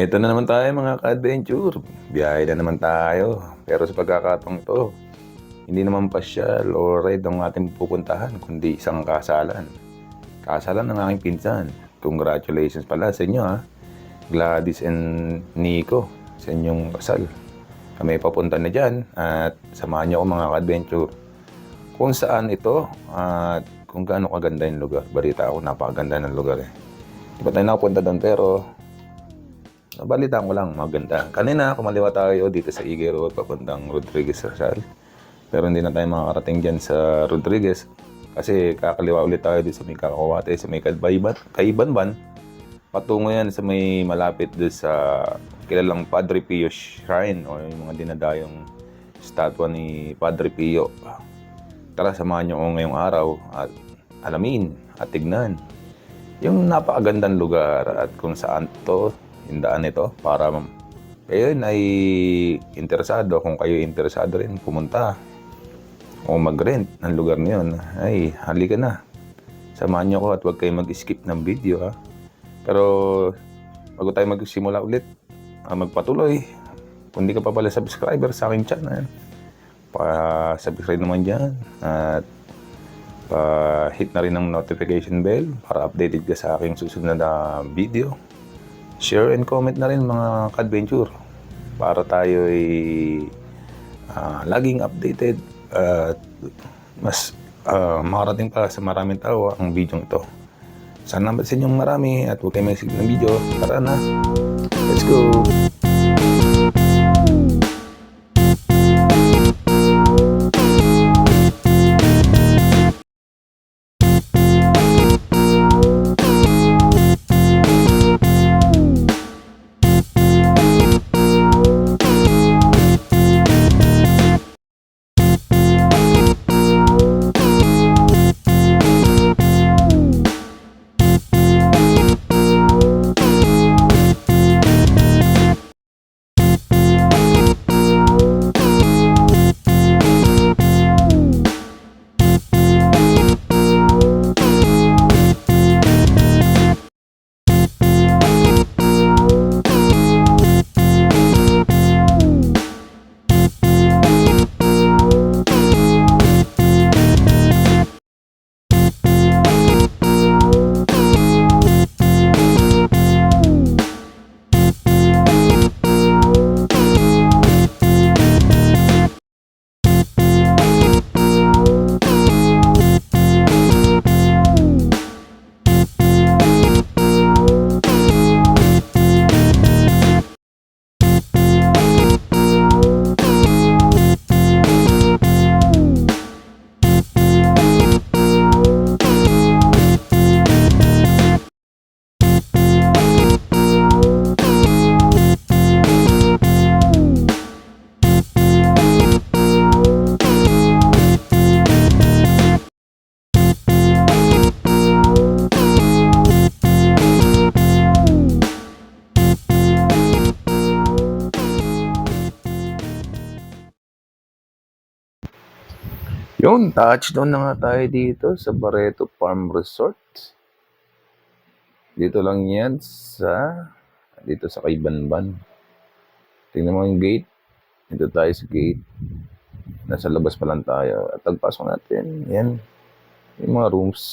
Ito na naman tayo mga ka-adventure. Biyahe na naman tayo. Pero sa pagkakataong to, hindi naman pasyal o ride ang ating pupuntahan, kundi isang kasalan. Kasalan ng aking pinsan. Congratulations pala sa inyo ha. Gladys and Nico sa inyong kasal. Kami papunta na dyan at samahan niyo ako mga ka-adventure. Kung saan ito at kung gaano kaganda yung lugar. Balita ako napakaganda ng lugar eh. Di pa tayo nakapunta doon pero nabalitaan ko lang, maganda. Kanina, kumaliwa tayo dito sa Ige Road, papuntang Rodriguez Rizal. Pero hindi na tayo makakarating dyan sa Rodriguez. Kasi kakaliwa ulit tayo dito sa may Kakawate, sa may Kaibanban. Patungo yan sa may malapit doon sa kilalang Padre Pio Shrine o yung mga dinadayong statwa ni Padre Pio. Tara, samahan nyo ako ngayong araw at alamin at tignan yung napakagandang lugar at kung saan to yung daan ito para kayo ay interesado. Kung kayo interesado rin pumunta o mag-rent ng lugar na yun, ay halika na, samahan nyo ko at huwag kayo mag-skip ng video ha. Pero bago tayo magsimula ulit, magpatuloy, kung di ka pa pala subscriber sa aking channel, pa-subscribe naman dyan at pa-hit na rin ng notification bell para updated ka sa aking susunod na video. Share and comment na rin mga ka-adventure para tayo ay laging updated at mas makarating pa sa maraming tao ang video ito. Sana sa inyong marami at huwag kayo mag-skip ng video. Tara na, let's go! Yun, touchdown na nga tayo dito sa Barreto Farm Resort. Dito lang yan dito sa Kaibanban. Tingnan mo yung gate. Dito tayo sa gate. Nasa labas pa lang tayo. At pagpasok natin, yan. Yung mga rooms.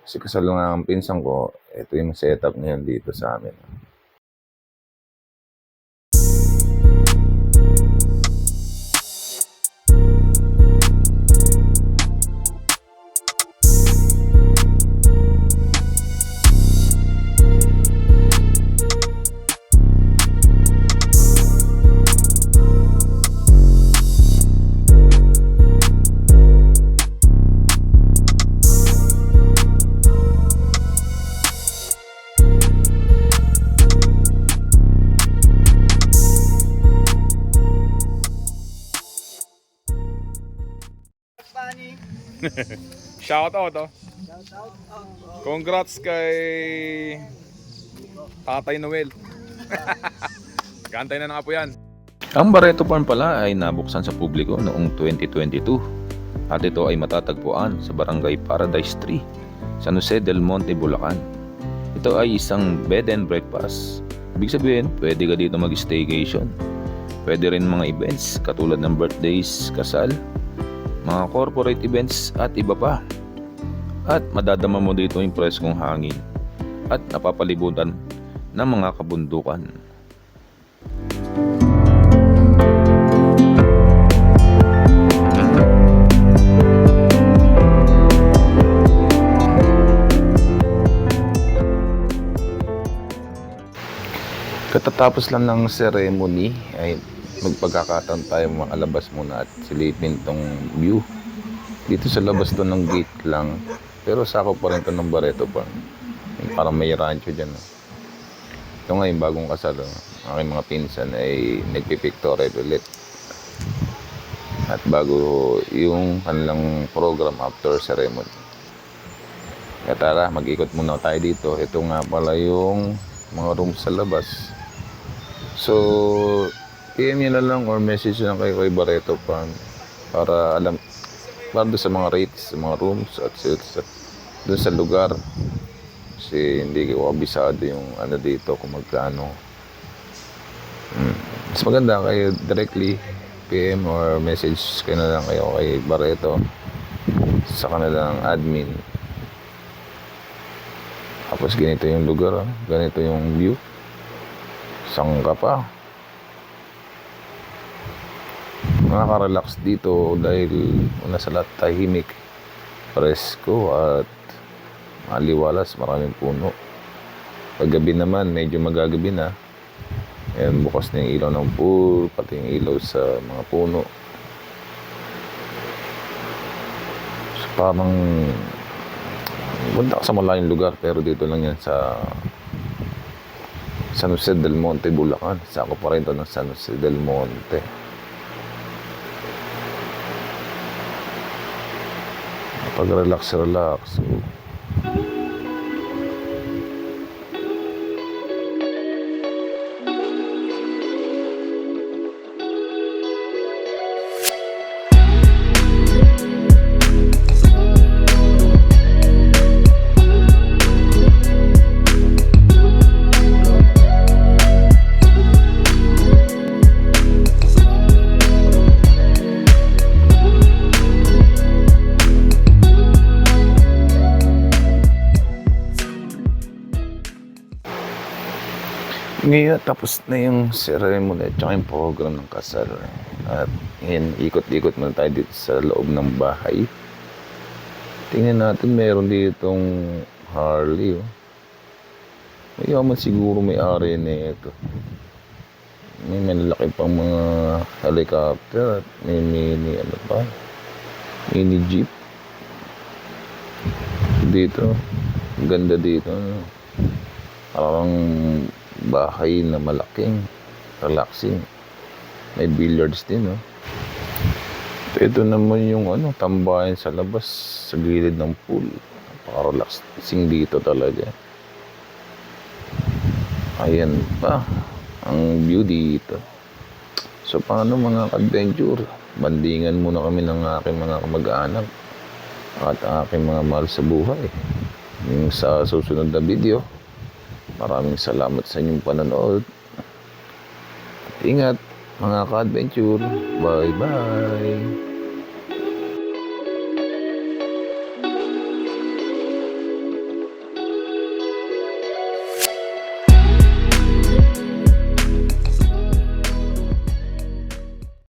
Kasi kasal nga ang pinsan ko, ito yung setup ngayon dito sa amin. Shout out oh. Congrats kay Tatay Noel. Kantay na nga po yan. Ang Barreto Farm pala ay nabuksan sa publiko noong 2022 at ito ay matatagpuan sa Barangay Paradise 3, San Jose del Monte, Bulacan. Ito ay isang bed and breakfast Ibig sabihin, pwede ka dito mag-staycation. Pwede rin mga events katulad ng birthdays, kasal, mga corporate events at iba pa. At madadama mo dito yung preskong hangin at napapalibutan ng mga kabundukan. Katatapos lang ng ceremony ay magpagkakataon tayo makalabas muna at silipin tong view. Dito sa labas to ng gate lang, pero sakop pa rin to ng Barreto pa. Parang may rancho dyan. Ito nga yung bagong kasal. Aking mga pinsan ay nagpipictorial ulit. At bago yung kanilang program after ceremony. Kaya tara, mag-ikot muna tayo dito. Ito nga pala yung mga rooms sa labas. So, PM nyo na lang or message lang kayo kay Barreto pa para alam, para doon sa mga rates, sa mga rooms at doon sa lugar. Kasi hindi ko abisado yung ano dito kung magkano. Mas maganda kayo directly PM or message kayo na lang kayo kay Barreto sa kanilang admin. Tapos ganito yung lugar, ganito yung view. Saan ka pa? Nakaka-relax dito dahil una sa lahat tahimik, presko at maliwalas, maraming puno. Paggabi naman, medyo magagabi na. Ayan, bukas na yung ilaw ng pool, pati yung ilaw sa mga puno. So, parang punta ka sa malayong lugar, pero dito lang yan sa San Jose del Monte, Bulacan. Sako pa rin ito ng San Jose del Monte. Pag-relax. Ngayon, tapos na yung ceremony at yung program ng kasal. At ngayon, ikot-ikot muna tayo dito sa loob ng bahay. Tingnan natin, meron ditong Harley. Oh. Mayaman siguro may-ari na ito. May malaki pang mga helicopter at may mini, mini jeep. Dito, ganda dito. Parang bahay na malaking, relaxing. May billiards din, no? Ito naman yung tambayan sa labas, sa gilid ng pool. Napaka-relaxing dito talaga. Ayan pa, ang view dito. So, paano mga adventure? Bandingan muna kami ng aking mga kamag-anak at aking mga mahal sa buhay. Yung sa susunod na video. Maraming salamat sa inyong panonood. Ingat mga ka-adventure. Bye-bye.